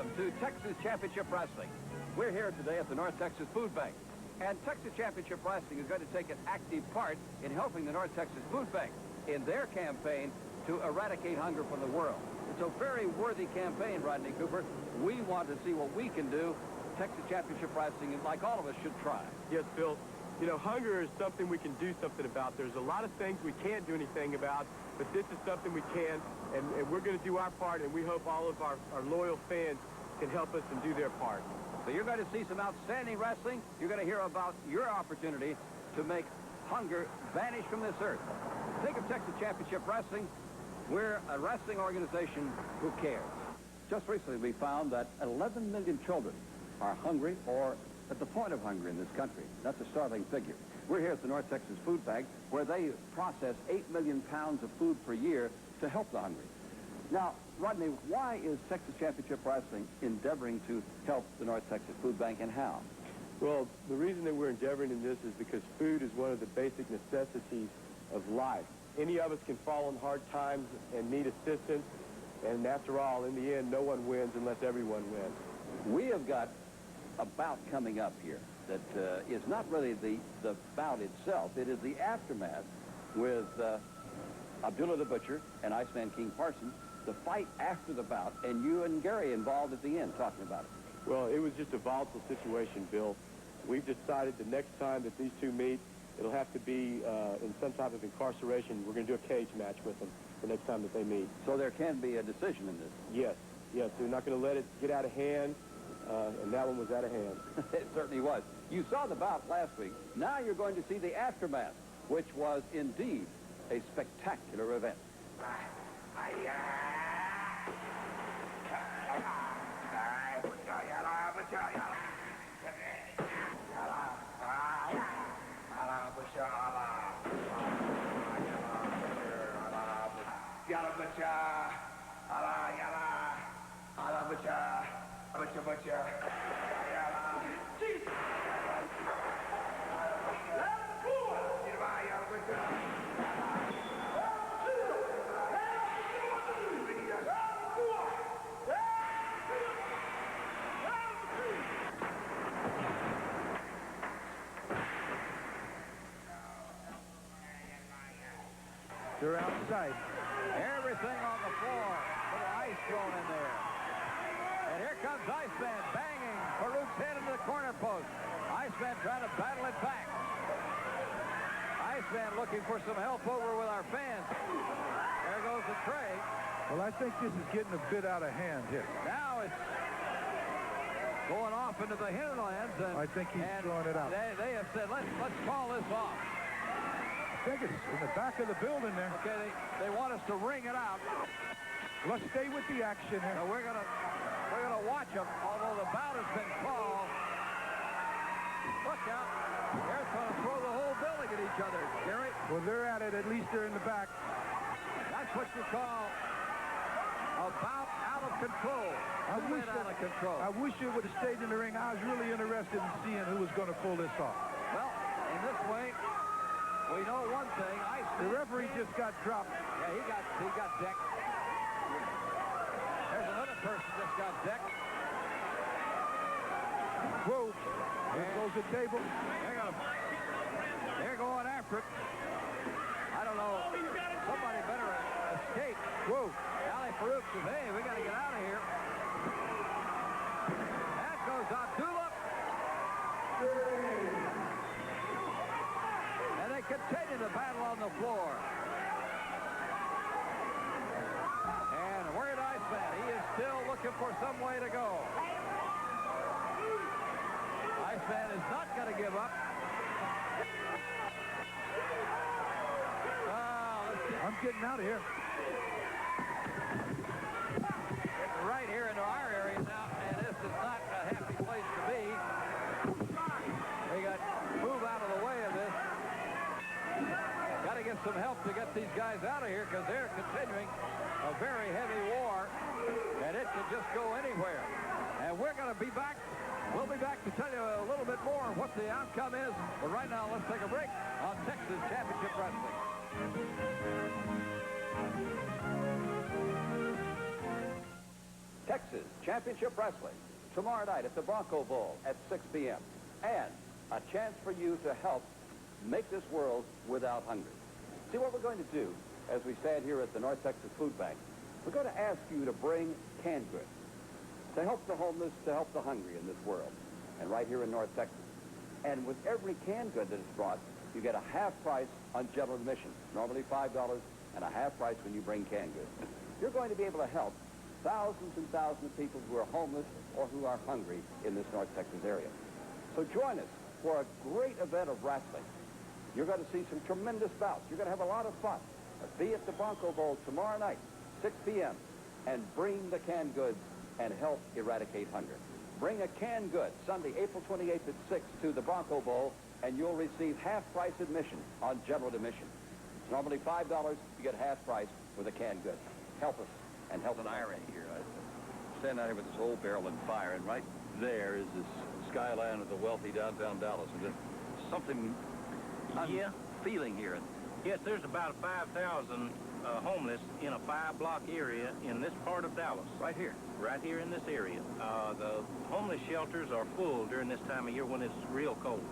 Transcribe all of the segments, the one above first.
welcome to Texas Championship Wrestling. We're here today at the North Texas Food Bank. And Texas Championship Wrestling is going to take an active part in helping the North Texas Food Bank in their campaign to eradicate hunger from the world. It's a very worthy campaign, Rodney Cooper. We want to see what we can do. Texas Championship Wrestling, like all of us, should try. Yes, Bill. You know, hunger is something we can do something about. There's a lot of things we can't do anything about, but this is something we can, and we're going to do our part, and we hope all of our loyal fans can help us and do their part. So you're going to see some outstanding wrestling. You're going to hear about your opportunity to make hunger vanish from this earth. Think of Texas Championship Wrestling. We're a wrestling organization who cares. Just recently, we found that 11 million children are hungry or at the point of hunger in this country. That's a startling figure. We're here at the North Texas Food Bank, where they process 8 million pounds of food per year to help the hungry. Now, Rodney, why is Texas Championship Wrestling endeavoring to help the North Texas Food Bank, and how? Well, the reason that we're endeavoring in this is because food is one of the basic necessities of life. Any of us can fall in hard times and need assistance, and after all, in the end, no one wins unless everyone wins. We have got a bout coming up here that is not really the bout itself. It is the aftermath with Abdullah the Butcher and Iceman King Parsons, the fight after the bout, and you and Gary involved at the end talking about it. Well, it was just a volatile situation, Bill. We've decided the next time that these two meet, it'll have to be in some type of incarceration. We're going to do a cage match with them the next time that they meet. So there can be a decision in this? Yes, yes. We're not going to let it get out of hand, and that one was out of hand. It certainly was. You saw the bout last week. Now you're going to see the aftermath, which was indeed a spectacular event. They're outside. Everything on the floor. Little ice thrown in there. And here comes Iceman banging Farouk's head into the corner post. Iceman trying to battle it back. Iceman looking for some help over with our fans. There goes the tray. Well, I think this is getting a bit out of hand here. Now it's going off into the hinterlands. And I think he's throwing it out. They have said, let's call this off. I think it's in the back of the building there. Okay, they want us to ring it out. Let's stay with the action here. So we're gonna watch them, although the bout has been called. Look out. They're going to throw the whole building at each other, Gary. Well, they're at it. At least they're in the back. That's what you call a bout out of control. I wish it would have stayed in the ring. I was really interested in seeing who was going to pull this off. Well, in this way, we know one thing. The referee just got dropped. Yeah, he got decked. There's another person just got decked. Whoa. There goes the table. They're going after it. I don't know. Somebody better escape. Whoa. Ali Farouk says, hey, we got to get out of here. That goes Abdullah. And they continue the battle on the floor. And where'd Iceman? He is still looking for some way to go. Iceman is not going to give up. I'm getting out of here. Getting right here into our area now, and this is not a happy place to be. We got to move out of the way of this. Got to get some help to get these guys out of here because they're continuing a very heavy war, and it can just go anywhere. And we're going to be back. We'll be back to tell you a little bit more of what the outcome is. But right now, let's take a break on Texas Championship Wrestling. Texas Championship Wrestling tomorrow night at the Bronco Bowl at 6 p.m. And a chance for you to help make this world without hunger. See what we're going to do as we stand here at the North Texas Food Bank. We're going to ask you to bring canned goods to help the homeless, to help the hungry in this world, and right here in North Texas. And with every canned good that is brought, you get a half price on general admission. Normally $5 and a half price when you bring canned goods. You're going to be able to help thousands and thousands of people who are homeless or who are hungry in this North Texas area. So join us for a great event of wrestling. You're going to see some tremendous bouts. You're going to have a lot of fun. Be at the Bronco Bowl tomorrow night, 6 p.m., and bring the canned goods and help eradicate hunger. Bring a canned good Sunday, April 28th at 6 to the Bronco Bowl, and you'll receive half-price admission on general admission. It's normally $5. You get half price with a canned good. Help us and help an irony here. I stand out here with this old barrel and fire, and right there is this skyline of the wealthy downtown Dallas. And there's something I'm feeling here. Yes, there's about 5,000 homeless in a 5-block area in this part of Dallas. Right here? Right here in this area. The homeless shelters are full during this time of year when it's real cold.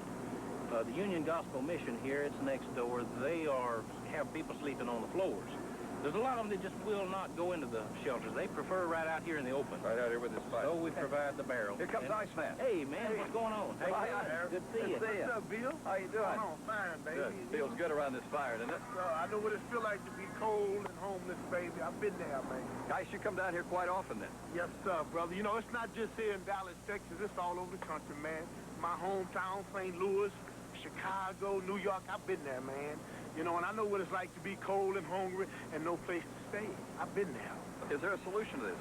The Union Gospel Mission here, it's next door, they have people sleeping on the floors. There's a lot of them that just will not go into the shelters. They prefer right out here in the open. Right out here with this fire. So we provide the barrel. Here comes Iceman. Hey, man, what's going on? Hey, good to see you. What's up, Bill? How you doing? Oh, fine, baby. Good. Feels good around this fire, doesn't it? I know what it feels like to be cold and homeless, baby. I've been there, man. Guys, you come down here quite often then. Yes, sir, brother. You know, it's not just here in Dallas, Texas. It's all over the country, man. My hometown, St. Louis, Chicago, New York. I've been there, man. You know, and I know what it's like to be cold and hungry and no place to stay. I've been there. Is there a solution to this?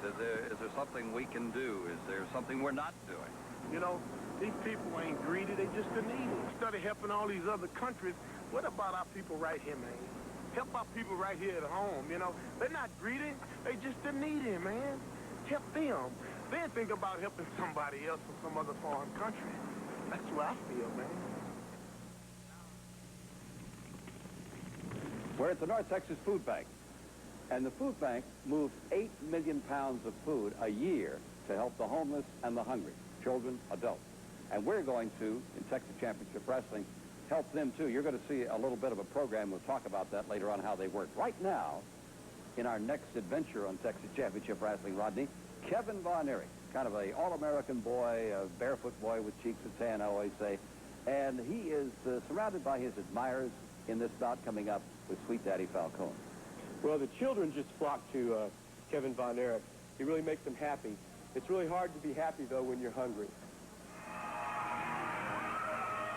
Is there something we can do? Is there something we're not doing? You know, these people ain't greedy. They just the needy. Instead of helping all these other countries, what about our people right here, man? Help our people right here at home, you know. They're not greedy. They just the needy, man. Help them. Then think about helping somebody else from some other foreign country. That's what I feel, man. We're at the North Texas Food Bank, and the food bank moves 8 million pounds of food a year to help the homeless and the hungry, children, adults. And we're going to, in Texas Championship Wrestling, help them too. You're going to see a little bit of a program. We'll talk about that later on, how they work. Right now, in our next adventure on Texas Championship Wrestling, Rodney, Kevin Von Erich, kind of a all-American boy, a barefoot boy with cheeks of tan, I always say. And he is surrounded by his admirers in this bout coming up with Sweet Daddy Falcone. Well, the children just flocked to Kevin Von Erich. He really makes them happy. It's really hard to be happy, though, when you're hungry.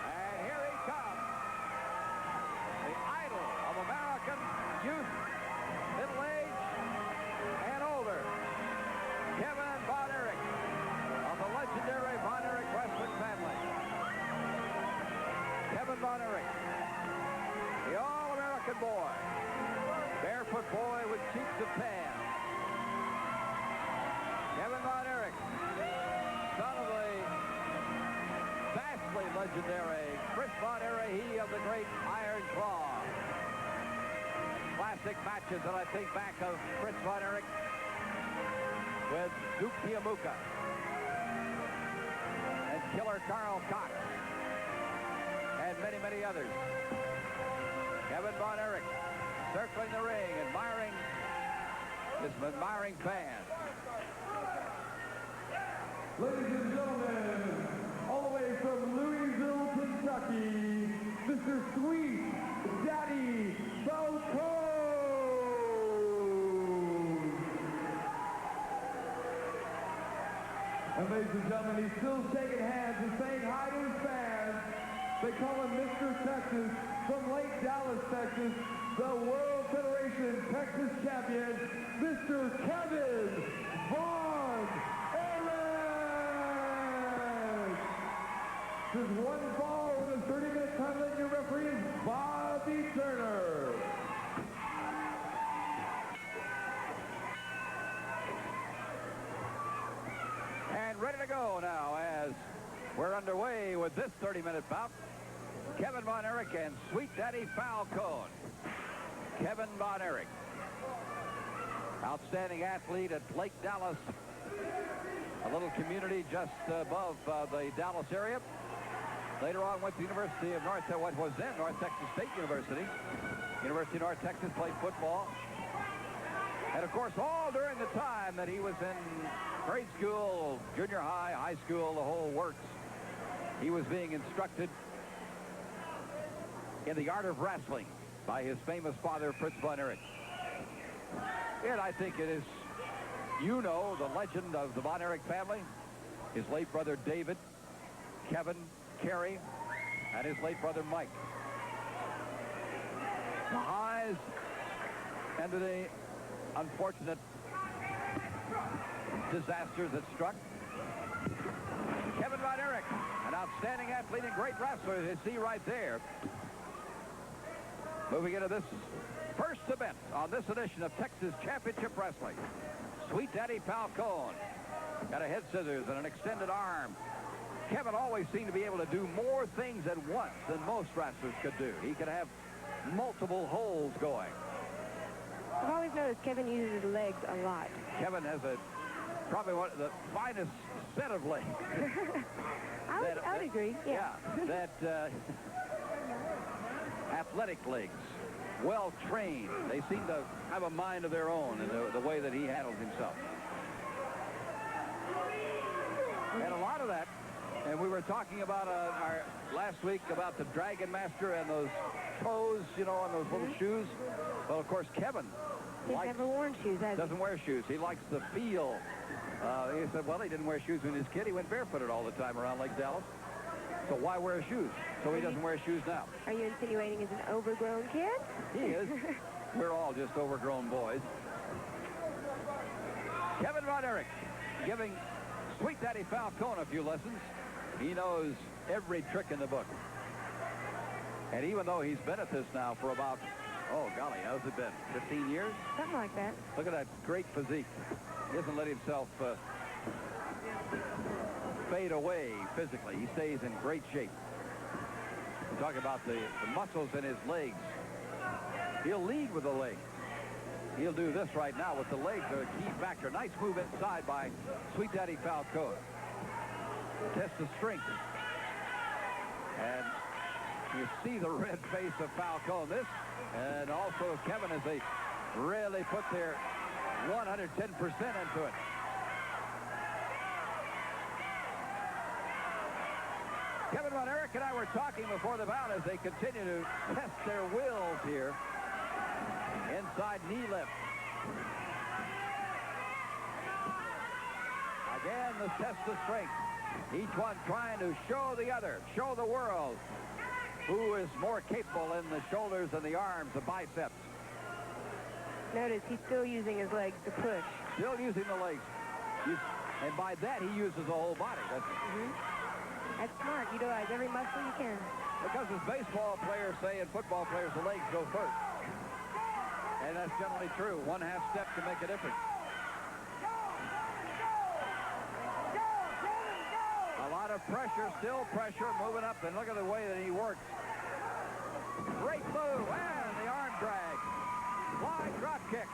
And here he comes, the idol of American youth, middle age, and older, Kevin Von Erich, of the legendary Von Erich wrestling family. Kevin Von Erich, the all-American boy, barefoot boy with cheeks of tan. Kevin Von Erich, son of the vastly legendary Chris Von Erich, he of the great Iron Claw. Classic matches that I think back of Chris Von Erich with Duke Tiamuka and Killer Carl Cox and many, many others. Kevin Von Erich circling the ring, admiring his admiring fans. Ladies and gentlemen, all the way from Louisville, Kentucky, Mr. Sweet Daddy Falcone. And ladies and gentlemen, he's still shaking hands and saying hi to his fans. They call him Mr. Texas from Lake Dallas, Texas, the World Federation Texas champion, Mr. Kevin Von Erich. This is one fall with a 30-minute time limit. Your referee is Bobby Turner. And ready to go now as we're underway with this 30-minute bout. Kevin Von Erich and Sweet Daddy Falcone. Kevin Von Erich, outstanding athlete at Lake Dallas a little community just above the Dallas area. Later on went to the University of what was then North Texas State University. University of North Texas, played football. And of course, all during the time that he was in grade school, junior high, high school, the whole works, he was being instructed in the art of wrestling by his famous father, Fritz von Erich. And I think it is, you know, the legend of the von Erich family, his late brother David, Kevin, Kerry, and his late brother Mike. The highs and the unfortunate disasters that struck. Kevin von Erich, an outstanding athlete and great wrestler, as you see right there. Moving into this first event on this edition of Texas Championship Wrestling. Sweet Daddy Falcone got a head scissors and an extended arm. Kevin always seemed to be able to do more things at once than most wrestlers could do. He could have multiple holds going. I've always noticed Kevin uses his legs a lot. Kevin has probably one of the finest set of legs. I would agree, yeah. That athletic legs, well trained. They seem to have a mind of their own in the way that he handles himself. And a lot of that, and we were talking about our last week about the Dragon Master and those toes, you know, on those little shoes. Well, of course, Kevin He's never worn shoes, has he? doesn't wear shoes. He likes the feel. He said, well, he didn't wear shoes when he was a kid. He went barefooted all the time around Lake Dallas. So why wear shoes? So he doesn't wear shoes now. Are you insinuating he's an overgrown kid? He is. We're all just overgrown boys. Kevin von Erich giving Sweet Daddy Falcone a few lessons. He knows every trick in the book. And even though he's been at this now for about, oh, golly, how's it been? 15 years? Something like that. Look at that great physique. He doesn't let himself fade away physically. He stays in great shape. We're talking about the muscles in his legs. He'll lead with the legs. He'll do this right now with the legs are a key factor. Nice move inside by Sweet Daddy Falcone. Test the strength. And you see the red face of Falcone. This, and also Kevin, as they really put their 110% into it. Kevin von Erich and I were talking before the bout as they continue to test their wills here. Inside knee lift. Again, the test of strength. Each one trying to show the other, show the world who is more capable in the shoulders and the arms, the biceps. Notice he's still using his legs to push. Still using the legs. And by that, he uses the whole body. That's smart. Utilize every muscle you can. Because as baseball players say and football players, the legs go first. And that's generally true. One half step can make a difference. A lot of pressure, still pressure, moving up. And look at the way that he works. Great move, and the arm drag. Wide drop kick.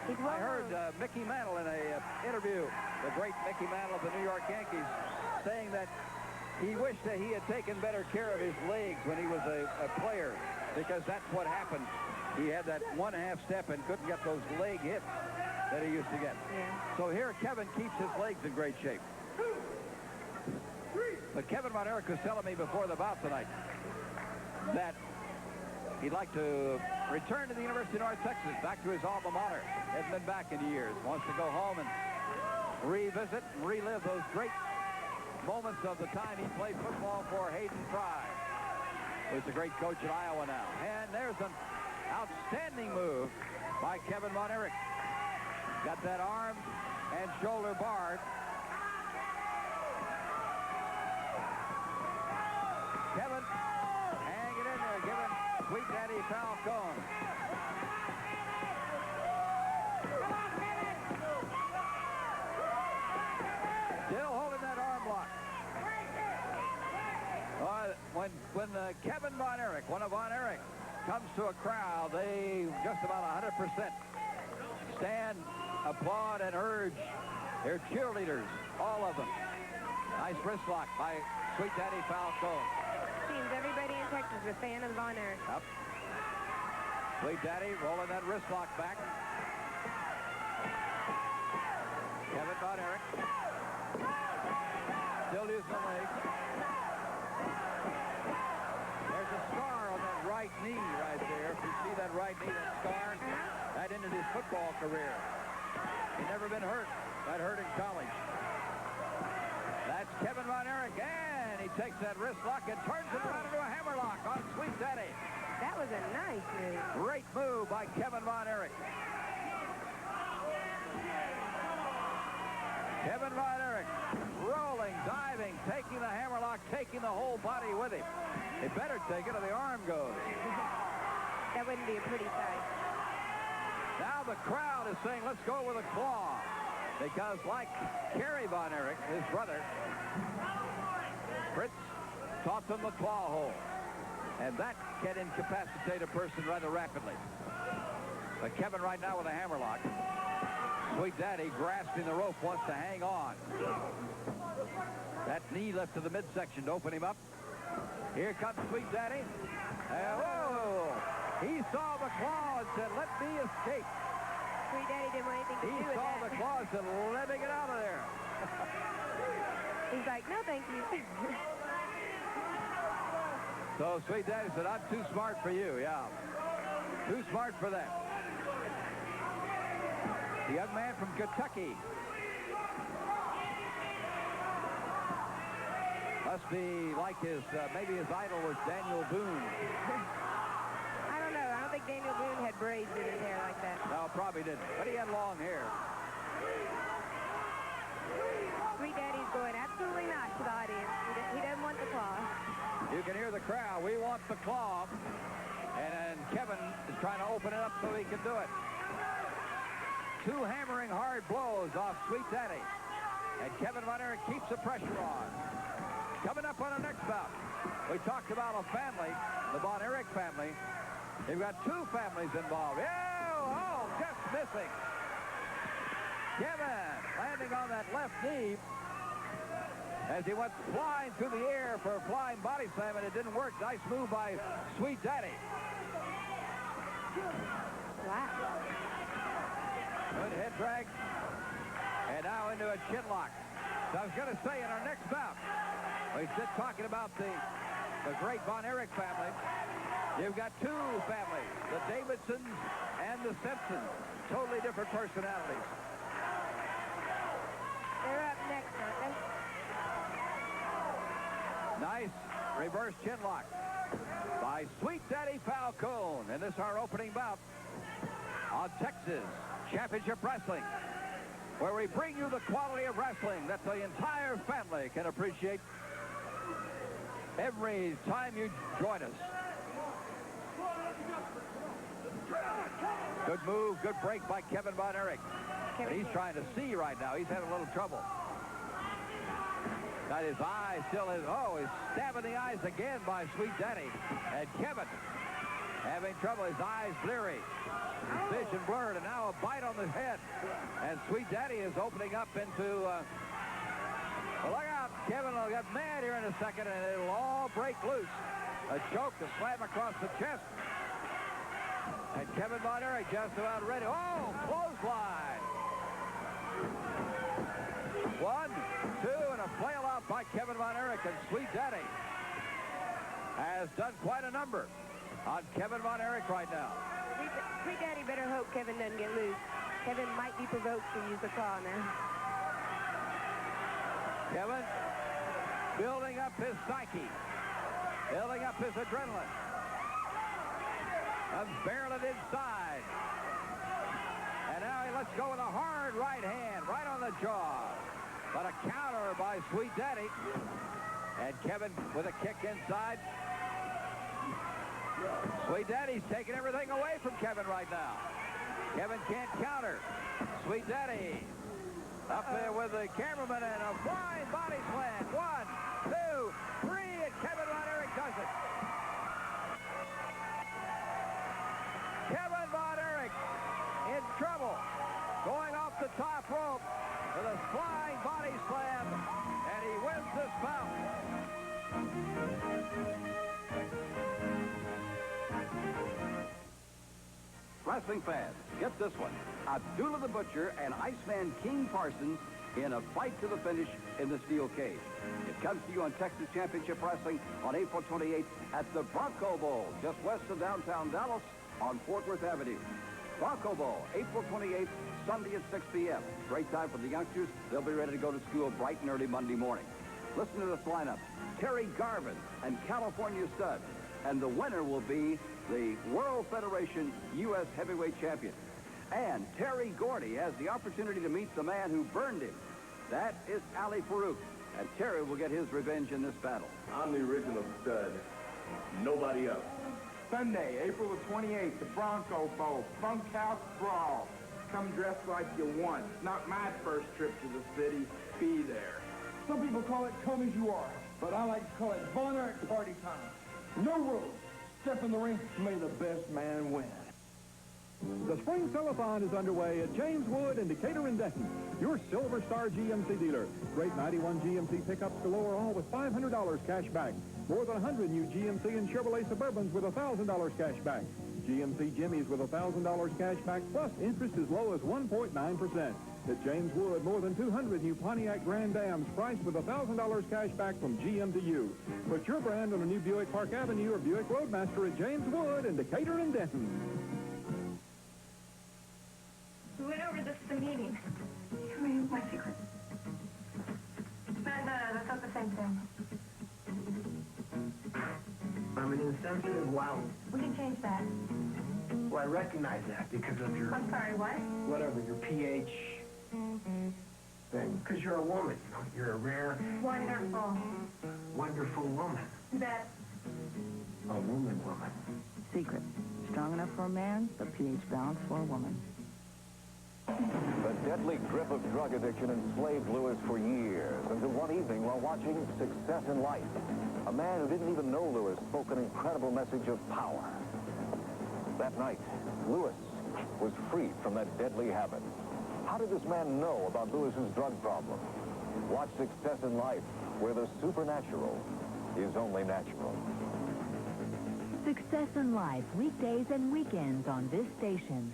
I heard Mickey Mantle in an interview, the great Mickey Mantle of the New York Yankees, saying that he wished that he had taken better care of his legs when he was a player, because that's what happened. He had that one half step and couldn't get those leg hits that he used to get. Yeah. So here Kevin keeps his legs in great shape. But Kevin von Erich was telling me before the bout tonight that he'd like to return to the University of North Texas, back to his alma mater. Hasn't been back in years. Wants to go home and revisit and relive those great moments of the time he played football for Hayden Fry, who's a great coach at Iowa now. And there's an outstanding move by Kevin von Erich. Got that arm and shoulder barred. Kevin hanging in there, giving Sweet Daddy Falcone. Still holding that arm lock. When Kevin von Erich, one of Von Erich, comes to a crowd, they just about 100% stand applaud and urge their cheerleaders, all of them. Nice wrist lock by Sweet Daddy Falcone. Seems everybody in Texas is a fan of Von Erich. Yep. Sweet Daddy rolling that wrist lock back. Kevin Von Erich. Still using the leg. There's a scar on that right knee right there. If you see that right knee, that scar, that ended his football career. He'd never been hurt. That hurt in college. That's Kevin Von Erich, and he takes that wrist lock and turns it around into a hammer lock on Sweet Daddy. That was a nice move. Great move by Kevin Von Erich. Kevin Von Erich rolling, diving, taking the hammerlock, taking the whole body with him. He better take it or the arm goes. That wouldn't be a pretty sight. Now the crowd is saying, let's go with a claw. Because like Gary Von Erich, his brother, Fritz taught them the claw hold. And that can incapacitate a person rather rapidly. But Kevin right now with a hammerlock. Sweet Daddy grasping the rope, wants to hang on. That knee left to the midsection to open him up. Here comes Sweet Daddy. Whoa! He saw the claw and said, let me escape. Sweet Daddy didn't want anything to do with that. He saw the claw and said, let me get out of there. He's like, no, thank you. So Sweet Daddy said, I'm too smart for you, yeah. Too smart for that. The young man from Kentucky. Must be like his, maybe his idol was Daniel Boone. I don't know. I don't think Daniel Boone had braids in his hair like that. No, probably didn't. But he had long hair. Sweet Daddy's going absolutely not to the audience. He doesn't want the claw. You can hear the crowd. We want the claw. And Kevin is trying to open it up so he can do it. Two hammering hard blows off Sweet Daddy. And Kevin Von Erich keeps the pressure on. Coming up on our next bout, we talked about a family, the Von Erich family. They've got two families involved. Oh, just missing. Kevin landing on that left knee as he went flying through the air for a flying body slam, and it didn't work. Nice move by Sweet Daddy. Wow. Good head drag. And now into a chin lock. So I was going to say, in our next bout, we sit talking about the great Von Erich family. You've got two families, the Davidsons and the Simpsons. Totally different personalities. They're up next, aren't they? Nice reverse chin lock by Sweet Daddy Falcone. And this is our opening bout on Texas Championship Wrestling, where we bring you the quality of wrestling that the entire family can appreciate every time you join us. Good move, good break by Kevin Von Erich. But he's trying to see right now. He's having a little trouble. Got his eyes still in. Oh, he's stabbing the eyes again by Sweet Daddy. And Kevin having trouble. His eyes bleary. His vision blurred. And now a bite on the head. And Sweet Daddy is opening up into... well, look out. Kevin will get mad here in a second, and it'll all break loose. A choke to slam across the chest. And Kevin Von Erich just about ready. Oh, clothesline. 1, 2, and a flail out by Kevin Von Erich. And Sweet Daddy has done quite a number on Kevin Von Erich right now. Sweet Daddy better hope Kevin doesn't get loose. Kevin might be provoked to use the claw now. Kevin building up his psyche, building up his adrenaline. Barreling inside. And now he lets go with a hard right hand, right on the jaw. But a counter by Sweet Daddy. And Kevin with a kick inside. Sweet Daddy's taking everything away from Kevin right now. Kevin can't counter. Sweet Daddy up there with the cameraman and a flying body slam. 1, 2, 3, and Kevin Von Erich does it. Kevin Von Erich in trouble. Going off flying body slam, and he wins this bout. Wrestling fans, get this one. Abdullah the Butcher and Iceman King Parsons in a fight to the finish in the steel cage. It comes to you on Texas Championship Wrestling on April 28th at the Bronco Bowl, just west of downtown Dallas on Fort Worth Avenue. Bronco Bowl, April 28th, Sunday at 6 p.m. Great time for the youngsters. They'll be ready to go to school bright and early Monday morning. Listen to this lineup. Terry Garvin and California Stud. And the winner will be the World Federation U.S. Heavyweight Champion. And Terry Gordy has the opportunity to meet the man who burned him. That is Ali Farouk. And Terry will get his revenge in this battle. I'm the original Stud. Nobody else. Sunday, April the 28th, the Bronco Bowl, Bunkhouse Brawl. Come dressed like you want. It's not my first trip to the city. Be there. Some people call it come as you are, but I like to call it Von Erich party time. No rules. Step in the ring, may the best man win. The spring sellathon is underway at James Wood in Decatur and Denton, your Silver Star GMC dealer. Great 91 GMC pickups galore, all with $500 cash back. More than 100 new GMC and Chevrolet Suburbans with $1,000 cash back. GMC Jimmys with $1,000 cash back, plus interest as low as 1.9%. At James Wood, more than 200 new Pontiac Grand Ams priced with $1,000 cash back from GM to you. Put your brand on a new Buick Park Avenue or Buick Roadmaster at James Wood in Decatur and Denton. We went over this at the meeting. Tell me my secret. No, that's not the same thing. I'm an insensitive wow. We can change that. Well, I recognize that because of your... I'm sorry, what? Whatever, your pH thing. Because you're a woman, you know? You're a rare... Wonderful. Wonderful woman. That... A woman. Secret. Strong enough for a man, but pH balanced for a woman. The deadly grip of drug addiction enslaved Lewis for years, until one evening while watching Success in Life, a man who didn't even know Lewis spoke an incredible message of power. That night, Lewis was freed from that deadly habit. How did this man know about Lewis's drug problem? Watch Success in Life, where the supernatural is only natural. Success in Life, weekdays and weekends on this station.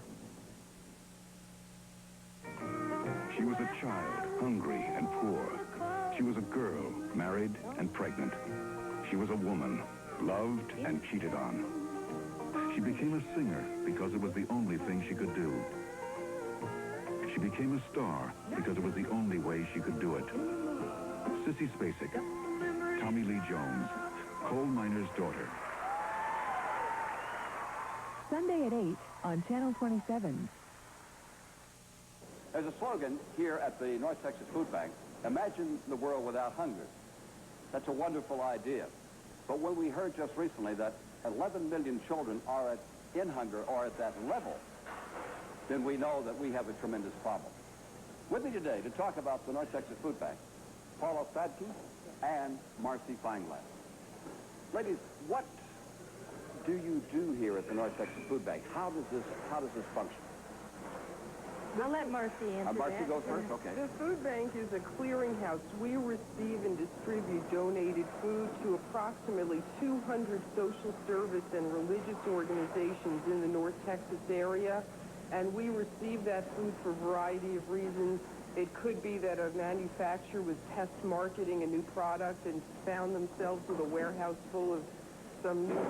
She was a child, hungry and poor. She was a girl, married and pregnant. She was a woman, loved and cheated on. She became a singer because it was the only thing she could do. She became a star because it was the only way she could do it. Sissy Spacek, Tommy Lee Jones, coal miner's daughter. Sunday at 8 on Channel 27. There's a slogan here at the North Texas Food Bank, imagine the world without hunger. That's a wonderful idea. But when we heard just recently that 11 million children are in hunger or at that level, then we know that we have a tremendous problem. With me today to talk about the North Texas Food Bank, Paula Fadke and Marcy Feinglass. Ladies, what do you do here at the North Texas Food Bank? How does this function? I'll let Marcy answer Marcy that. goes first? Okay. The food bank is a clearinghouse. We receive and distribute donated food to approximately 200 social service and religious organizations in the North Texas area. And we receive that food for a variety of reasons. It could be that a manufacturer was test marketing a new product and found themselves with a warehouse full of some new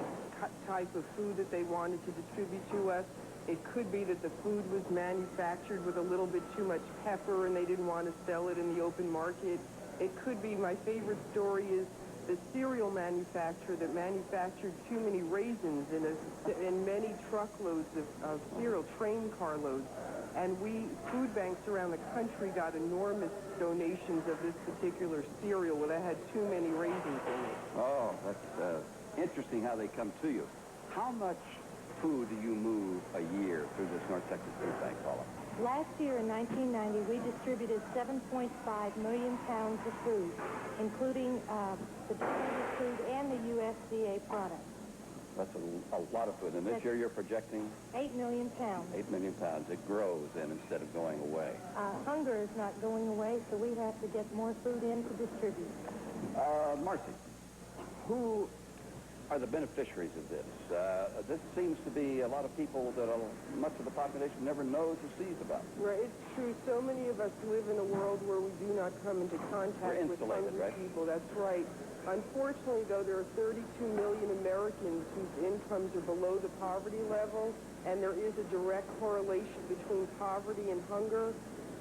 type of food that they wanted to distribute to us. It could be that the food was manufactured with a little bit too much pepper and they didn't want to sell it in the open market. It could be, my favorite story is the cereal manufacturer that manufactured too many raisins in many truckloads of cereal, train carloads. And we, food banks around the country, got enormous donations of this particular cereal where they had too many raisins in it. Oh, that's interesting how they come to you. How much food do you move a year through this North Texas Food Bank, Paula? Last year in 1990, we distributed 7.5 million pounds of food, including the distributed food and the USDA products. That's a lot of food. And this year you're projecting? 8 million pounds. 8 million pounds. It grows then instead of going away. Hunger is not going away, so we have to get more food in to distribute. Marcy, who are the beneficiaries of this? This seems to be a lot of people that much of the population never knows or sees about. Right, it's true. So many of us live in a world where we do not come into contact with hungry people. That's right. Unfortunately, though, there are 32 million Americans whose incomes are below the poverty level, and there is a direct correlation between poverty and hunger.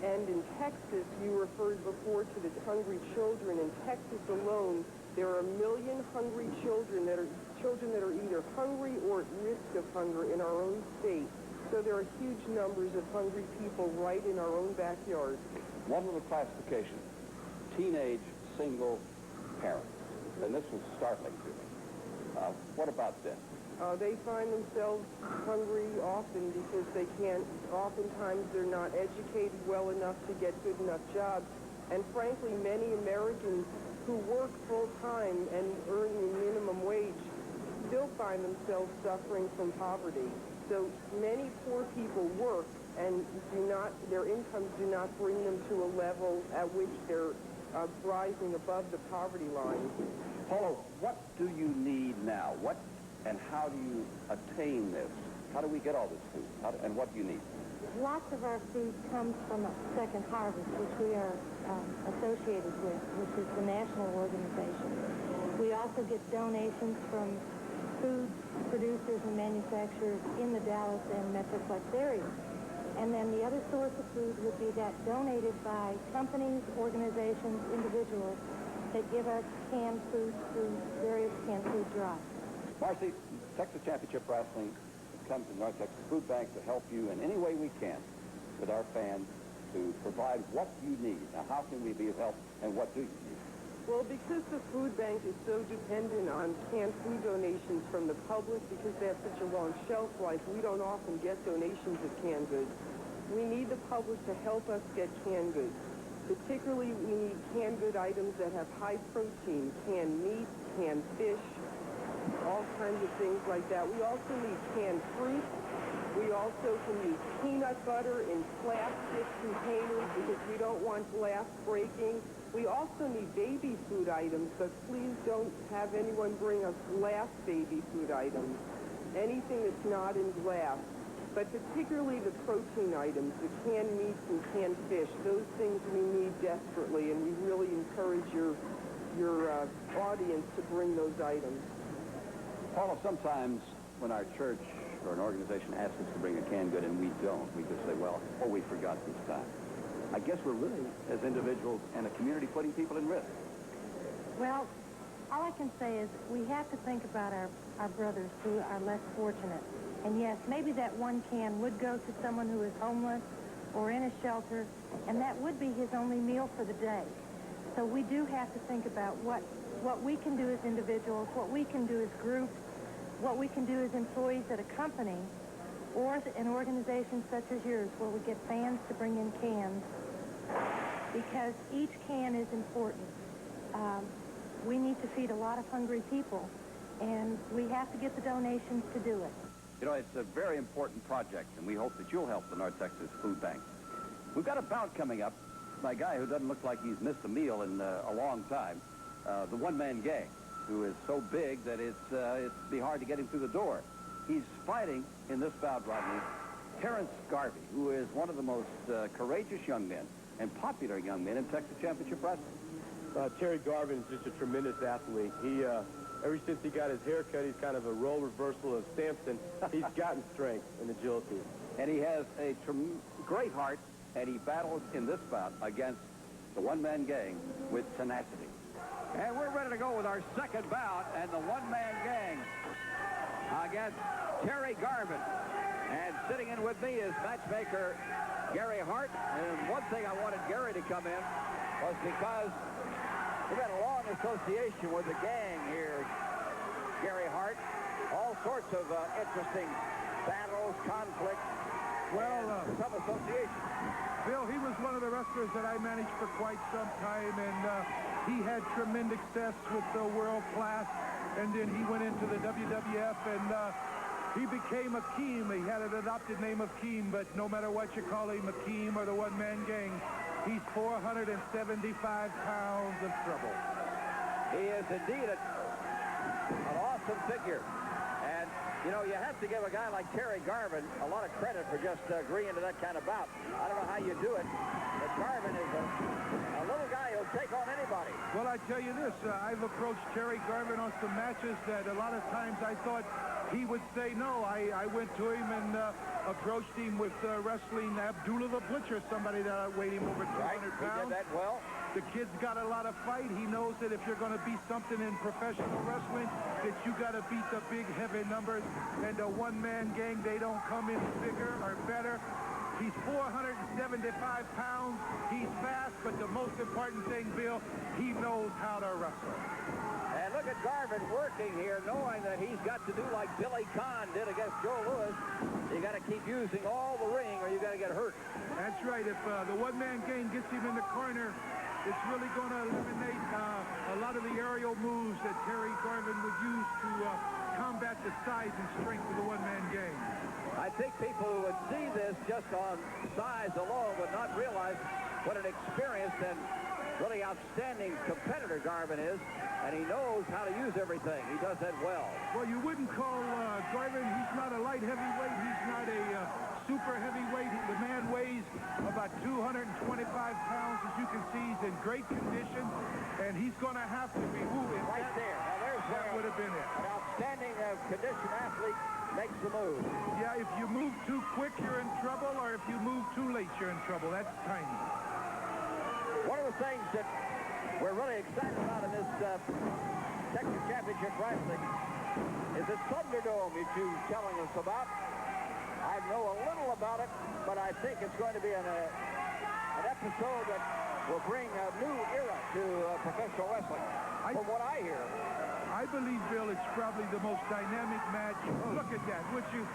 And in Texas, you referred before to the hungry children. In Texas alone, there are 1 million hungry children that are either hungry or at risk of hunger in our own state. So there are huge numbers of hungry people right in our own backyard. One little classification, teenage single parents. And this was startling to me. What about them? They find themselves hungry often because they can't, oftentimes they're not educated well enough to get good enough jobs. And frankly, many Americans who work full-time and earn a minimum wage still find themselves suffering from poverty. So many poor people work and their incomes do not bring them to a level at which they're rising above the poverty line. Paulo, what do you need now? What and how do you attain this? How do we get all this food? And what do you need? Lots of our food comes from a Second Harvest, which we are associated with, which is the national organization. We also get donations from food producers and manufacturers in the Dallas and Metroplex area. And then the other source of food would be that donated by companies, organizations, individuals that give us canned food through various canned food drives. Marcy, Texas Championship Wrestling comes to North Texas Food Bank to help you in any way we can with our fans to provide what you need. Now, how can we be of help, and what do you need? Well, because the food bank is so dependent on canned food donations from the public, because they have such a long shelf life, we don't often get donations of canned goods. We need the public to help us get canned goods. Particularly, we need canned good items that have high protein, canned meat, canned fish, all kinds of things like that. We also need canned fruit. We also can use peanut butter in plastic containers because we don't want glass breaking. We also need baby food items, but please don't have anyone bring us glass baby food items. Anything that's not in glass. But particularly the protein items, the canned meats and canned fish, those things we need desperately, and we really encourage your audience to bring those items. Paula, sometimes when our church or an organization asks us to bring a canned good and we don't, we just say, well, we forgot this time. I guess we're really, as individuals and a community, putting people in risk. Well, all I can say is we have to think about our brothers who are less fortunate. And yes, maybe that one can would go to someone who is homeless or in a shelter, and that would be his only meal for the day. So we do have to think about what we can do as individuals, what we can do as groups, what we can do as employees at a company, or an organization such as yours, where we get fans to bring in cans, because each can is important. We need to feed a lot of hungry people, and we have to get the donations to do it. You know, it's a very important project, and we hope that you'll help the North Texas Food Bank. We've got a bout coming up by a guy who doesn't look like he's missed a meal in a long time, the one-man gang, who is so big that it'd be hard to get him through the door. He's fighting in this bout, Rodney, Terrence Garvin, who is one of the most courageous young men and popular young men in Texas Championship Wrestling. Terry Garvin is just a tremendous athlete. He, ever since he got his haircut, he's kind of a role reversal of Samson. He's gotten strength and agility. And he has a great heart, and he battles in this bout against the one-man gang with tenacity. And we're ready to go with our second bout, and the one-man gang against Terry Garvin. And sitting in with me is matchmaker Gary Hart. And one thing I wanted Gary to come in was because we've had a long association with the gang here, Gary Hart. All sorts of interesting battles, conflicts, some associations. Bill, he was one of the wrestlers that I managed for quite some time, and he had tremendous success with the world class. and then he went into the WWF, and he became Akeem. He had an adopted name of Keem, but no matter what you call him, Akeem or the one-man gang, he's 475 pounds of trouble. He is indeed an awesome figure. And, you know, you have to give a guy like Terry Garvin a lot of credit for just agreeing to that kind of bout. I don't know how you do it, but Garvin is a little guy who'll take on anybody. Well, I tell you this, I've approached Terry Garvin on some matches that a lot of times I thought he would say no. I went to him and approached him with wrestling Abdullah the Butcher, somebody that weighed him over 200 pounds. He did that well. The kid's got a lot of fight. He knows that if you're going to be something in professional wrestling, that you got to beat the big, heavy numbers. And the one-man gang, they don't come in bigger or better. He's 475 pounds. He's fast, but the most important thing, Bill, he knows how to wrestle. And look at Garvin working here, knowing that he's got to do like Billy Conn did against Joe Louis. You got to keep using all the ring, or you got to get hurt. That's right. If the one-man gang gets him in the corner, it's really going to eliminate a lot of the aerial moves that Terry Garvin would use to combat the size and strength of the one-man gang. I think people who would see this just on size alone would not realize what an experienced and really outstanding competitor Garvin is, and he knows how to use everything. He does that well. Well, you wouldn't call Garvin, he's not a light heavyweight, he's not a super heavyweight. The man weighs about 225 pounds. As you can see, he's in great condition, and he's going to have to be moving. Right there. Now, there's that would have been it. An outstanding conditioned athlete makes the move. Yeah, if you move too quick, you're in trouble, or if you move too late, you're in trouble. That's tiny. One of the things that we're really excited about in this Texas Championship Wrestling is the Thunderdome that you're telling us about. I know a little about it, but I think it's going to be an episode that will bring a new era to professional wrestling, from what I hear. I believe, Bill, it's probably the most dynamic match. Look at that, would you?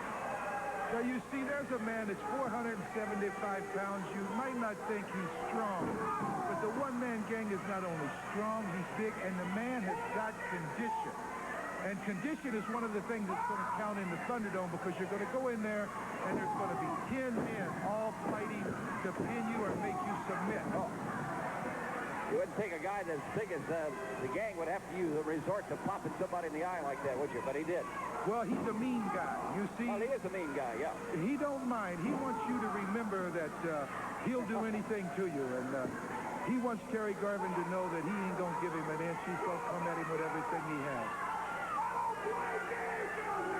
So you see, there's a man that's 475 pounds. You might not think he's strong, but the one-man gang is not only strong, he's big, and the man has got condition. And condition is one of the things that's going to count in the Thunderdome, because you're going to go in there and there's going to be 10 men all fighting to pin you or make you submit. Oh. You wouldn't think a guy as big as the gang would have to use a resort to popping somebody in the eye like that, would you? But he did. Well, he's a mean guy. You see, well, he is a mean guy, yeah. He don't mind. He wants you to remember that he'll do anything to you. And he wants Terry Garvin to know that he ain't going to give him an inch. He's going to come at him with everything he has.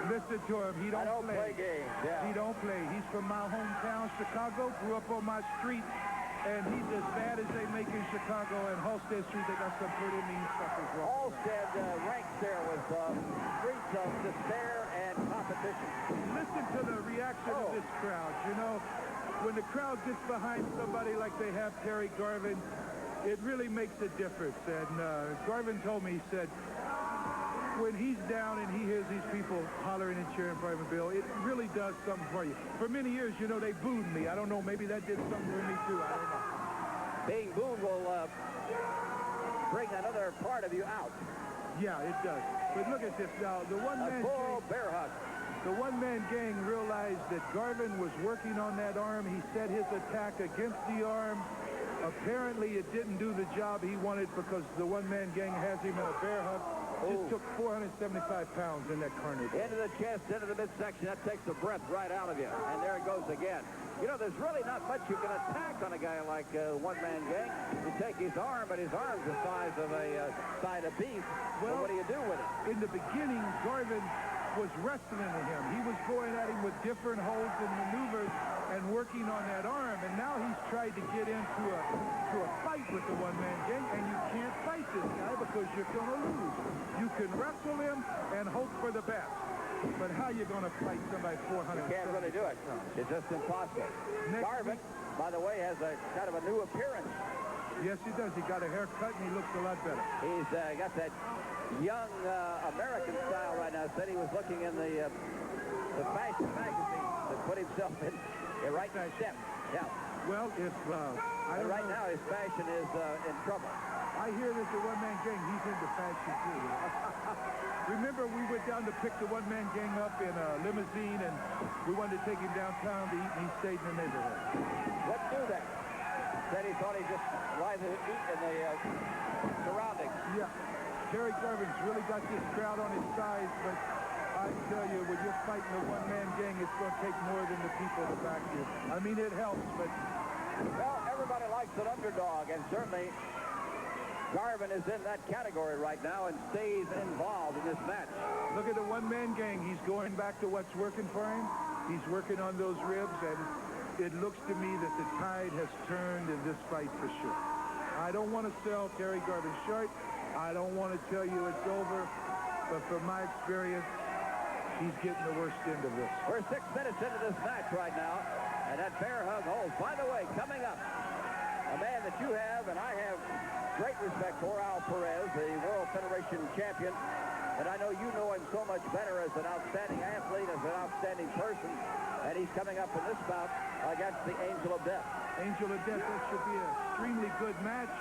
Listen to him. He don't play games. Yeah. He don't play. He's from my hometown, Chicago. Grew up on my street. And he's as bad as they make in Chicago. And Halstead Street, they got some pretty mean suckers. Halstead ranks there with streets of despair and competition. Listen to the reaction of this crowd. You know, when the crowd gets behind somebody like they have Terry Garvin, it really makes a difference. And Garvin told me, he said, when he's down and he hears these people hollering and cheering for him, Bill, it really does something for you. For many years, you know, they booed me. I don't know, maybe that did something for me too. I don't know. Being booed will bring another part of you out. Yeah, it does. But look at this now. The one-man gang, bear hug. The one-man gang realized that Garvin was working on that arm. He set his attack against the arm. Apparently, it didn't do the job he wanted, because the one-man gang has him in a bear hug. Just took 475 pounds in that corner. Into the chest, into the midsection. That takes the breath right out of you. And there it goes again. You know, there's really not much you can attack on a guy like one-man gang. You take his arm, but his arm's the size of a side of beef. Well, what do you do with it? In the beginning, Garvin was wrestling to him. He was going at him with different holds and maneuvers and working on that arm. And now he's tried to get into a fight with the one-man gang, and you can't fight this guy because you're going to lose. You can wrestle him and hope for the best. But how you going to fight somebody 400? You can't really do it. It's just impossible. Garvin, by the way, has a kind of a new appearance. Yes, he does. He got a haircut, and he looks a lot better. He's got that young American style right now. Said he was looking in the fashion magazine to put himself in the right step. Yeah. Well, if right now his fashion is in trouble. I hear there's a one-man gang. He's into fashion, too. Remember, we went down to pick the one-man gang up in a limousine, and we wanted to take him downtown to eat, and he stayed in the neighborhood. Let's do that. Said he thought he'd just lie to eat in the surroundings. Yeah. Gary Garvin's really got this crowd on his side, but I tell you, when you're fighting a one-man gang, it's going to take more than the people to back you. I mean, it helps, but... Well, everybody likes an underdog, and certainly Garvin is in that category right now and stays involved in this match. Look at the one-man gang. He's going back to what's working for him. He's working on those ribs, and it looks to me that the tide has turned in this fight for sure. I don't want to sell Gary Garvin short. I don't want to tell you it's over, but from my experience, he's getting the worst end of this. We're 6 minutes into this match right now, and that bear hug holds. By the way, coming up, a man that you have and I have great respect for, Al Perez, the World Federation champion, and I know you know him so much better as an outstanding athlete, as an outstanding person, and he's coming up in this bout against the Angel of Death. Angel of Death, that should be an extremely good match.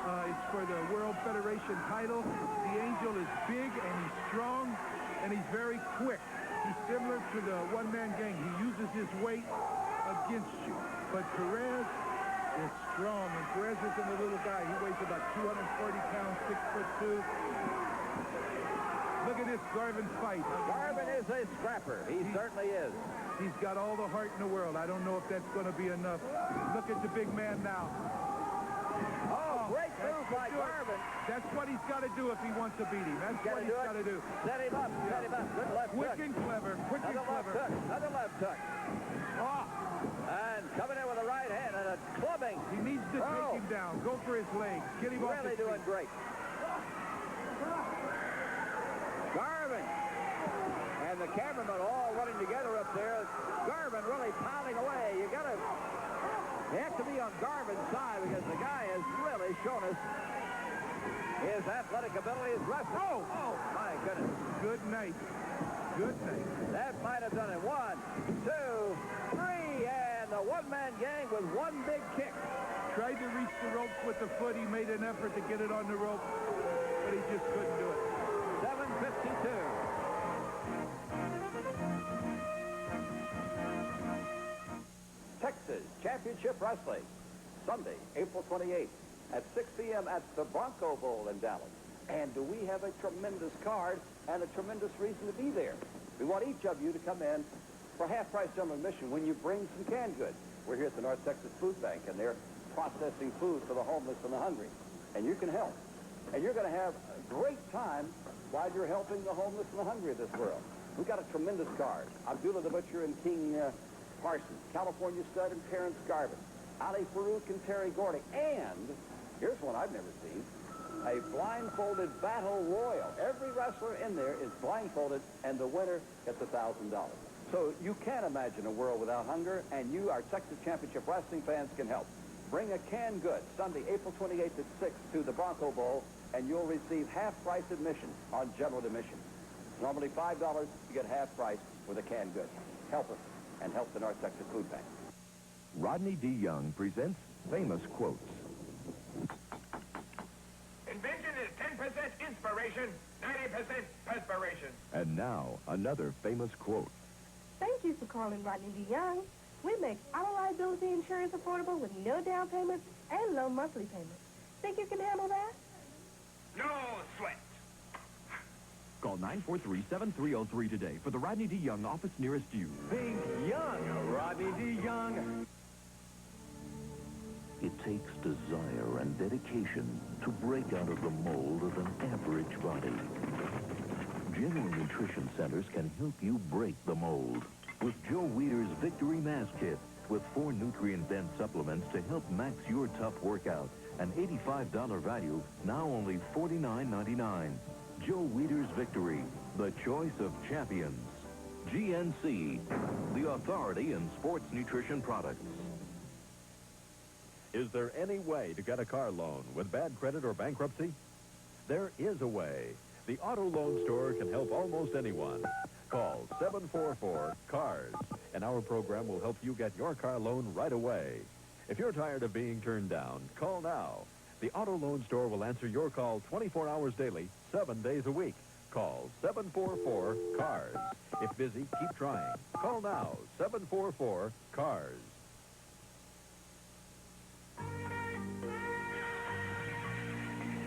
It's for the World Federation title. The Angel is big and he's strong and he's very quick. He's similar to the one-man gang. He uses his weight against you. But Perez is strong, and Perez isn't a little guy. He weighs about 240 pounds, 6'2". Look at this Garvin fight. Garvin is a scrapper. He certainly is. He's got all the heart in the world. I don't know if that's going to be enough. Look at the big man now. Oh, great move by Garvin. That's what he's got to do if he wants to beat him. That's what he's got to do. Set him up, set him up. Good left Quick hook. and clever, quick and clever. Another left hook. Oh. And coming in with a right hand and a clubbing. He needs to take him down. Go for his legs. Get him off his feet. Really doing great. Garvin and the cameraman all running together up there. Garvin really pounding away. You have to be on Garvin's side because the guy has really shown us his athletic ability, his wrestling. Oh, my goodness. Good night. Good night. That might have done it. 1, 2, 3, and the one-man gang with one big kick. Tried to reach the ropes with the foot. He made an effort to get it on the rope, but he just couldn't do it. 7:52. Texas Championship Wrestling, Sunday, April 28th at 6 p.m. at the Bronco Bowl in Dallas. And do we have a tremendous card and a tremendous reason to be there? We want each of you to come in for half-price general admission when you bring some canned goods. We're here at the North Texas Food Bank, and they're processing food for the homeless and the hungry. And you can help. And you're going to have a great time while you're helping the homeless and the hungry of this world. We've got a tremendous card. Abdullah the Butcher and King Parsons, California Stud and Terrence Garvin, Ali Farouk and Terry Gordy, and here's one I've never seen, a blindfolded battle royal. Every wrestler in there is blindfolded, and the winner gets $1,000. So you can't imagine a world without hunger, and you, our Texas Championship Wrestling fans, can help. Bring a canned good Sunday, April 28th at 6 to the Bronco Bowl, and you'll receive half-price admission on general admission. Normally $5, you get half price with a canned good. Help us and help the North Texas Food Bank. Rodney D. Young presents Famous Quotes. Invention is 10% inspiration, 90% perspiration. And now, another famous quote. Thank you for calling Rodney D. Young. We make auto liability insurance affordable with no down payments and low monthly payments. Think you can handle that? No sweat. Call 943-7303 today for the Rodney D. Young office nearest you. Think young, Rodney D. Young. It takes desire and dedication to break out of the mold of an average body. Genuine Nutrition Centers can help you break the mold. With Joe Weider's Victory Mass Kit, with 4 nutrient-dense supplements to help max your tough workout. An $85 value, now only $49.99. Joe Weider's Victory, the choice of champions. GNC, the authority in sports nutrition products. Is there any way to get a car loan with bad credit or bankruptcy? There is a way. The Auto Loan Store can help almost anyone. Call 744-CARS, and our program will help you get your car loan right away. If you're tired of being turned down, call now. The Auto Loan Store will answer your call 24 hours daily, 7 days a week. Call 744-CARS. If busy, keep trying. Call now, 744-CARS.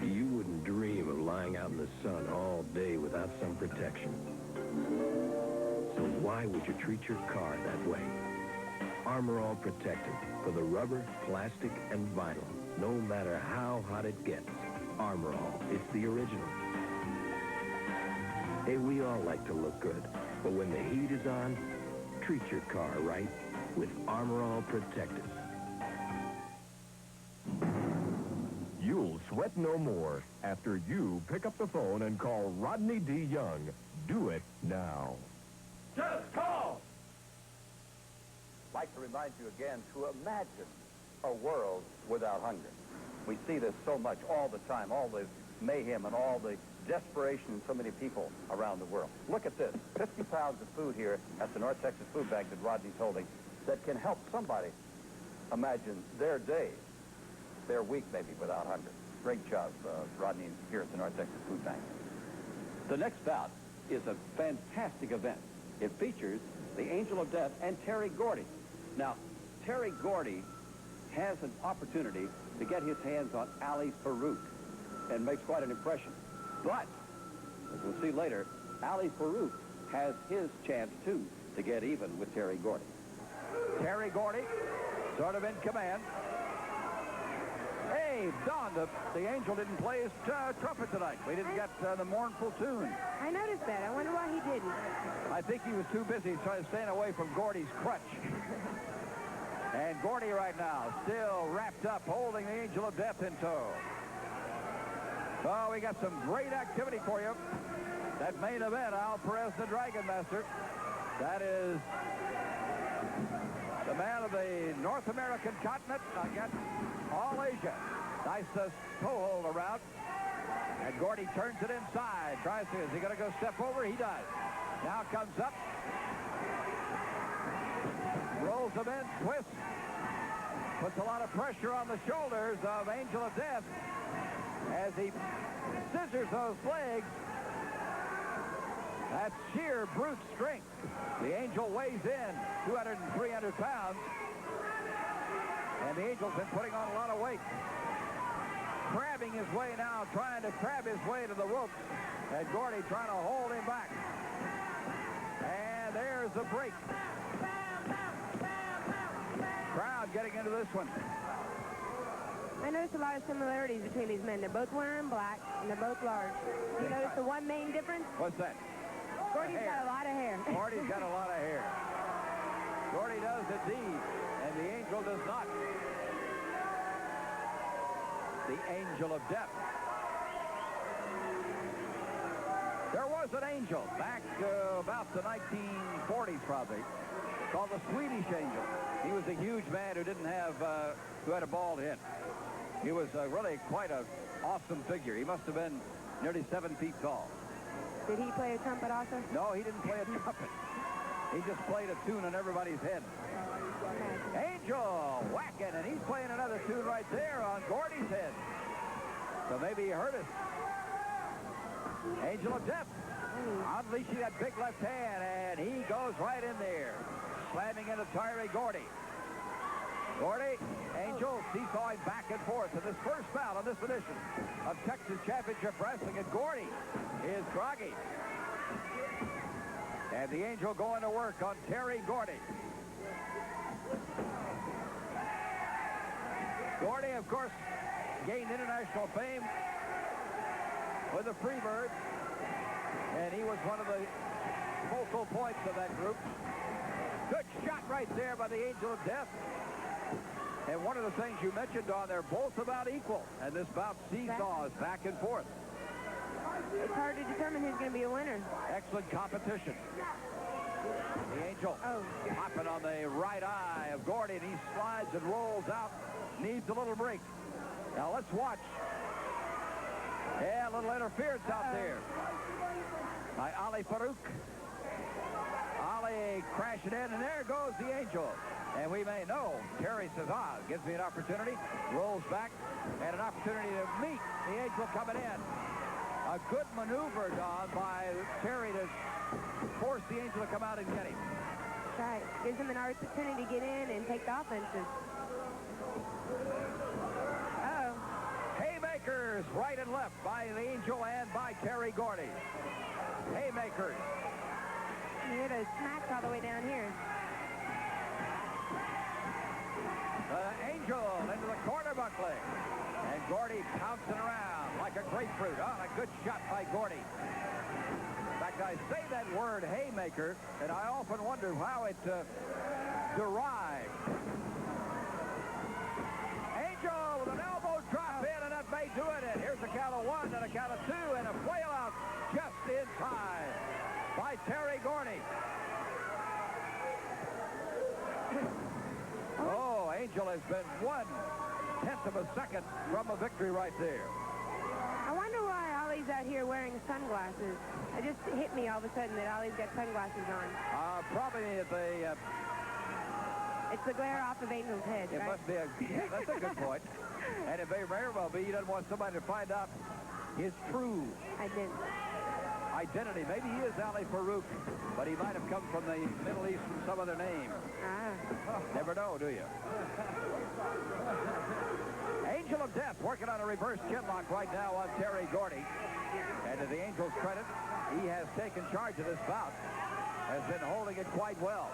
You wouldn't dream of lying out in the sun all day without some protection. So why would you treat your car that way? Armor All Protectant for the rubber, plastic, and vinyl. No matter how hot it gets, Armor All, it's the original. Hey, we all like to look good, but when the heat is on, treat your car right with Armor All Protectant. You'll sweat no more after you pick up the phone and call Rodney D. Young. Do it now. Just call! I'd like to remind you again to imagine a world without hunger. We see this so much all the time, all the mayhem and all the desperation in so many people around the world. Look at this, 50 pounds of food here at the North Texas Food Bank that Rodney's holding that can help somebody imagine their day, their week maybe without hunger. Great job, Rodney, here at the North Texas Food Bank. The next bout is a fantastic event. It features the Angel of Death and Terry Gordy. Now, Terry Gordy has an opportunity to get his hands on Ali Farouk and makes quite an impression. But, as we'll see later, Ali Farouk has his chance, too, to get even with Terry Gordy. Terry Gordy, sort of in command. Hey, Don, the Angel didn't play his trumpet tonight. We didn't get the mournful tune. I noticed that. I wonder why he didn't. I think he was too busy staying away from Gordy's crutch. And Gordy right now, still wrapped up, holding the Angel of Death in tow. Oh, we got some great activity for you. That main event, Al Perez, the Dragon Master. That is the man of the North American continent against all Asia. Nice toe hold around. And Gordy turns it inside. Tries to, is he going to go step over? He does. Now comes up. Rolls him in, twists. Puts a lot of pressure on the shoulders of Angel of Death as he scissors those legs. That's sheer brute strength. The Angel weighs in 200 and 300 pounds. And the Angel's been putting on a lot of weight. Crabbing his way now, trying to crab his way to the ropes. And Gordy trying to hold him back. And there's the break. Crowd getting into this one. I noticed a lot of similarities between these men. They're both wearing black, and they're both large. You notice the one main difference? What's that? Gordy's got a lot of hair. Gordy's got a lot of hair. Gordy does indeed, and the Angel does not. The Angel of Death. There was an angel back about the 1940s, probably, called the Swedish Angel. He was a huge man who didn't have, who had a bald head. He was really quite an awesome figure. He must have been nearly 7 feet tall. Did he play a trumpet also? No, he didn't play a trumpet. He just played a tune on everybody's head. Angel whacking, and he's playing another tune right there on Gordy's head. So maybe he heard us. Angel of Death unleashing that big left hand, and he goes right in there, slamming into Terry Gordy. Gordy, Angel seesawing back and forth in this first bout on this edition of Texas Championship Wrestling, and Gordy is groggy. And the Angel going to work on Terry Gordy. Gordy, of course, gained international fame with the Freebirds, and he was one of the focal points of that group. Good shot right there by the Angel of Death. And one of the things you mentioned, Don, they're both about equal, and this bout seesaws back and forth. It's hard to determine who's going to be a winner. Excellent competition. The Angel hopping on the right eye of Gordy, and he slides and rolls out. Needs a little break. Now let's watch. Yeah, a little interference out there by Ali Farouk. Ali crashing in, and there goes the Angel. And we may know. Terry says, gives me an opportunity, rolls back, and an opportunity to meet the Angel coming in. A good maneuver, Don, by Terry to force the Angel to come out and get him. That's right. Gives him an opportunity to get in and take the offensive. Uh-oh. Haymakers right and left by the Angel and by Terry Gordy. Haymakers. You hear those smacks all the way down here. The Angel into the corner buckling. And Gordy pouncing around like a grapefruit. A good shot by Gordy. In fact, I say that word haymaker, and I often wonder how it derived. Angel with an elbow drop in, and that may do it. And here's a count of 1 and a count of 2, and a flail out just in time by Terry Gordy. Angel has been 1/10 of a second from a victory right there. I wonder why Ollie's out here wearing sunglasses. It just hit me all of a sudden that Ollie's got sunglasses on. Probably it's the glare off of Angel's head, It right? must be that's a good point. And it may very well be he doesn't want somebody to find out his true identity. Maybe he is Ali Farouk, but he might have come from the Middle East from some other name. Never know, do you? Angel of Death working on a reverse chinlock right now on Terry Gordy. And to the Angel's credit, he has taken charge of this bout. Has been holding it quite well.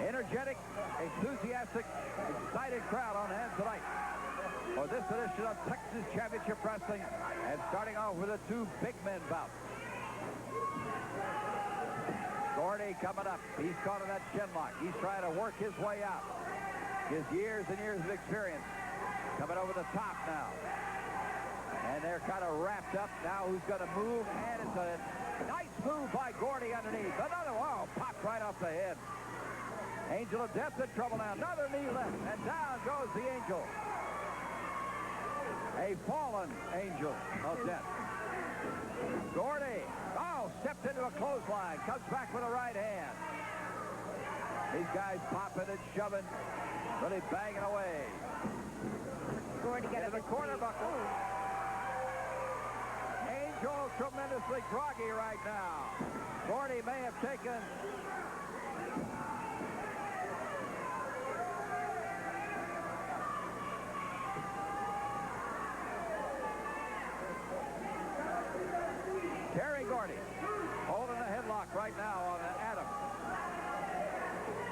Energetic, enthusiastic, excited crowd on hand tonight for this edition of Texas Championship Wrestling, and starting off with a 2 big men bout. Gordy coming up. He's caught in that chin lock. He's trying to work his way out. His years and years of experience coming over the top now. And they're kind of wrapped up now. Who's going to move? And it's a nice move by Gordy underneath. Another one. Popped right off the head. Angel of Death in trouble now. Another knee left. And down goes the Angel. A fallen Angel of Death. Gordy. Stepped into a clothesline. Comes back with a right hand. These guys popping and shoving. Really banging away. Gordy got into the corner buckle. Angel tremendously groggy right now. Gordy may have taken... Terry Gordy holding a headlock right now on Adam.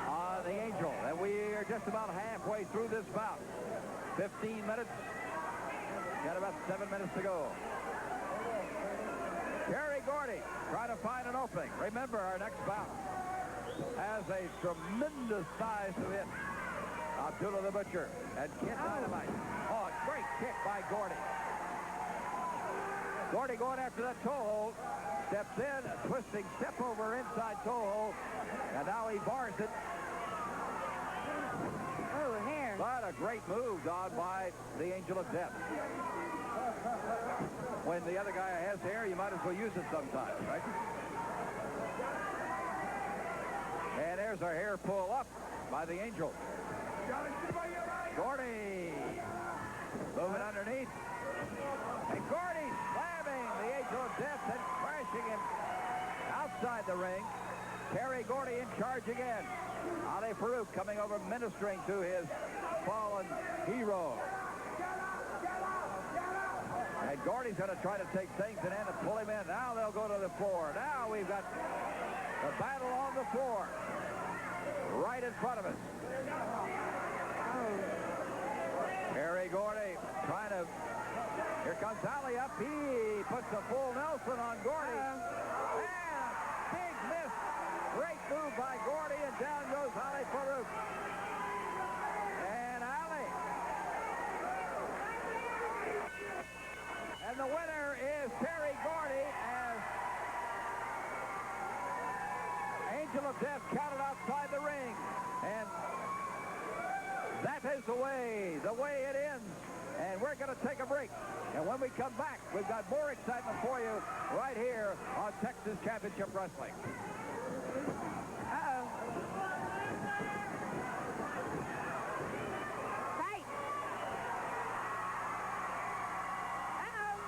On the Angel. And we are just about halfway through this bout. 15 minutes. Got about 7 minutes to go. Terry Gordy trying to find an opening. Remember, our next bout has a tremendous size to it. Abdullah the Butcher and Kid Dynamite. A great kick by Gordy. Gordy going after that toe hold. Steps in, a twisting step over inside toe hold. And now he bars it. Oh, hair. But a great move, Don, by the Angel of Death. When the other guy has hair, you might as well use it sometimes, right? And there's our hair pull up by the Angel. Gordy moving underneath. And Gordy slamming the Angel of Death and crashing him outside the ring. Terry Gordy in charge again. Ali Farouk coming over ministering to his fallen hero. And Gordy's going to try to take things and end and pull him in. Now they'll go to the floor. Now we've got the battle on the floor right in front of us. Terry Gordy trying to... Here comes Ali up. He puts a full Nelson on Gordy. And a big miss. Great move by Gordy, and down goes Ali Farouk. And Ali. And the winner is Terry Gordy, as Angel of Death counted outside the ring. And that is the way it ends. And we're going to take a break. And when we come back, we've got more excitement for you right here on Texas Championship Wrestling. Uh-oh. Right. Uh-oh.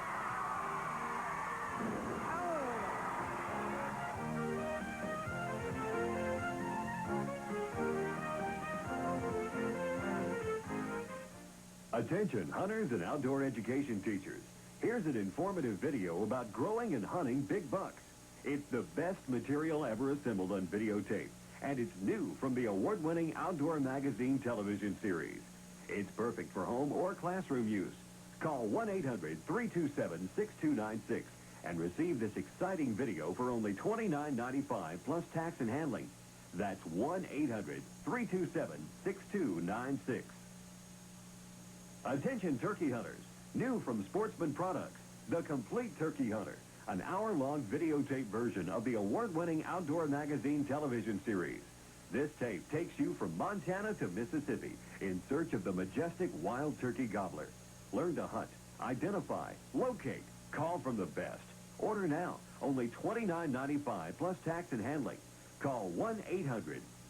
Attention, hunters and outdoor education teachers. Here's an informative video about growing and hunting big bucks. It's the best material ever assembled on videotape, and it's new from the award-winning Outdoor Magazine television series. It's perfect for home or classroom use. Call 1-800-327-6296 and receive this exciting video for only $29.95 plus tax and handling. That's 1-800-327-6296. Attention turkey hunters, new from Sportsman Products, the Complete Turkey Hunter, an hour-long videotape version of the award-winning Outdoor Magazine television series. This tape takes you from Montana to Mississippi in search of the majestic wild turkey gobbler. Learn to hunt, identify, locate, call from the best. Order now, only $29.95 plus tax and handling. Call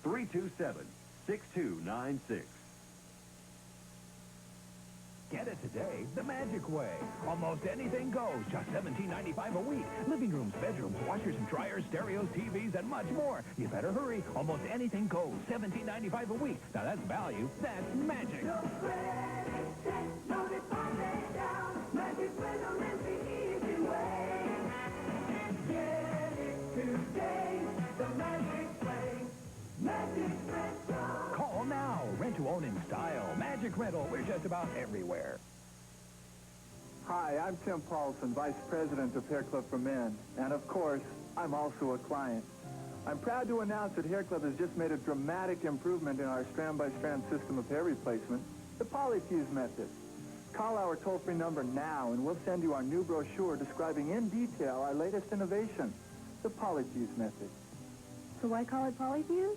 1-800-327-6296. Get it today the Magic Way. Almost anything goes, just $17.95 a week. Living rooms, bedrooms, washers and dryers, stereos, TVs, and much more. You better hurry. Almost anything goes, $17.95 a week. Now that's value. That's magic. Call now. Rent to own in style. Magic Rental. We're just about everywhere. Hi, I'm Tim Paulson, Vice President of Hair Club for Men. And of course, I'm also a client. I'm proud to announce that Hair Club has just made a dramatic improvement in our strand-by-strand system of hair replacement, the polyfuse method. Call our toll-free number now and we'll send you our new brochure describing in detail our latest innovation, the polyfuse method. So why call it polyfuse?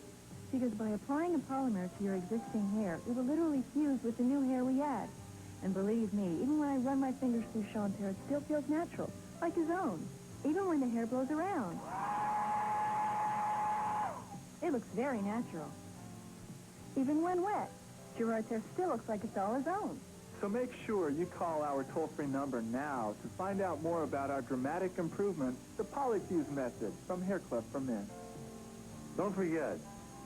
Because by applying a polymer to your existing hair, it will literally fuse with the new hair we add. And believe me, even when I run my fingers through Sean's hair, it still feels natural, like his own, even when the hair blows around. It looks very natural. Even when wet, Gerard's hair still looks like it's all his own. So make sure you call our toll-free number now to find out more about our dramatic improvement, the polyfuse method from Hair Club for Men. Don't forget,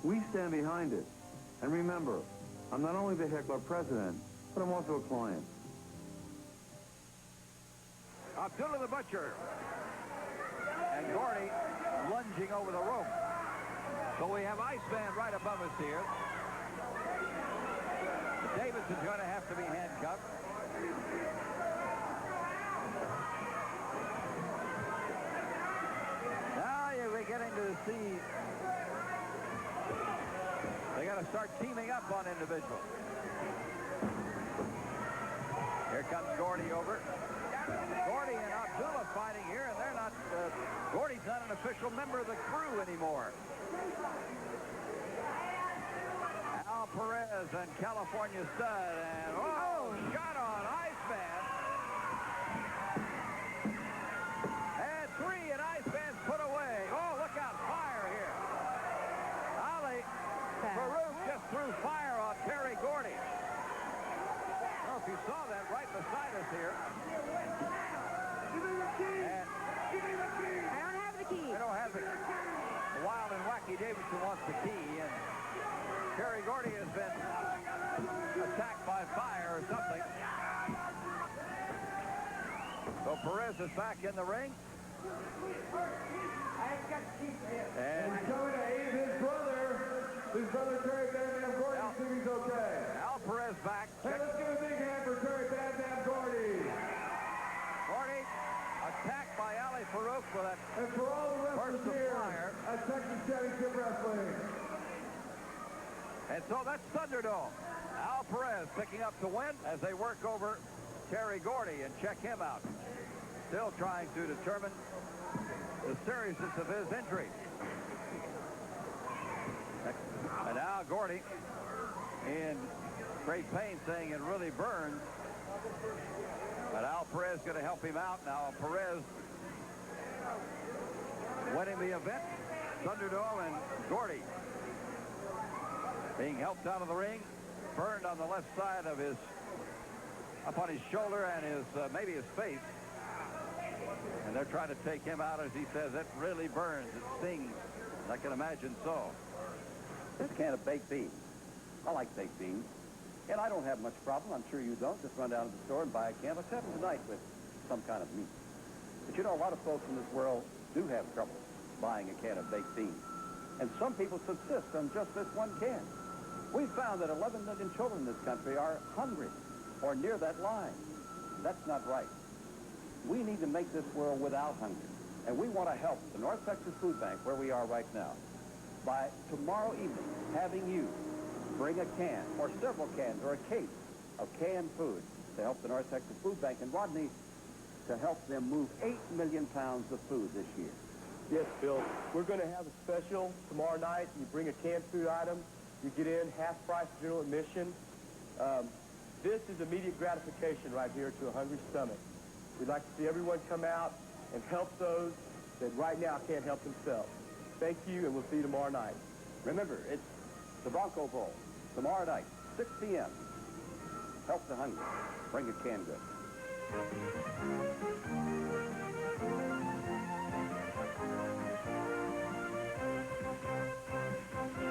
we stand behind it. And remember, I'm not only the Hair Club president, but I'm also a client. Abdullah the Butcher and Gordy lunging over the rope. So we have Iceman right above us here. Davidson's going to have to be handcuffed. Now you're beginning to see they got to start teaming up on individuals. Here comes Gordy over. Gordy and Abdullah fighting here, and they're not, Gordy's not an official member of the crew anymore. Al Perez and California Stud, and shot on Iceman. And three, and Iceman's put away. Oh, look out, fire here. Ali Farouk just threw fire on Terry Gordy. I don't know if you saw that right beside us here. Give me the key! Give me the key! I don't have the key. I don't have the key. Wild and Wacky Davidson wants the key, and Terry Gordy has been attacked by fire or something. So Perez is back in the ring. And he's coming to aid his brother Terry Bam Bam Gordy, see if he's okay. Al Perez back. Hey, let's give a big hand for Terry Bam Bam Gordy. Gordy attacked by Ali Farouk for that. And for all the wrestlers here at Texas Championship Wrestling. And so that's Thunderdome. Al Perez picking up the win as they work over Terry Gordy and check him out. Still trying to determine the seriousness of his injury. And now Gordy in great pain, saying it really burns. But Al Perez going to help him out. Now Perez winning the event. Thunderdome and Gordy being helped out of the ring. Burned on the left side of his, up on his shoulder and his, maybe his face. And they're trying to take him out, as he says, it really burns, it stings. I can imagine so. This can of baked beans. I like baked beans. And I don't have much problem. I'm sure you don't. Just run down to the store and buy a can. Let's have them tonight with some kind of meat. But you know, a lot of folks in this world do have trouble buying a can of baked beans. And some people subsist on just this one can. We found that 11 million children in this country are hungry or near that line. That's not right. We need to make this world without hunger. And we want to help the North Texas Food Bank, where we are right now, by tomorrow evening having you bring a can or several cans or a case of canned food to help the North Texas Food Bank and Rodney to help them move 8 million pounds of food this year. Yes, Bill. We're going to have a special tomorrow night. You bring a canned food item. You get in half price general admission. This is immediate gratification right here to a hungry stomach. We'd like to see everyone come out and help those that right now can't help themselves. Thank you, and we'll see you tomorrow night. Remember, it's the Bronco Bowl tomorrow night, 6 p.m. Help the hungry. Bring a canned goods.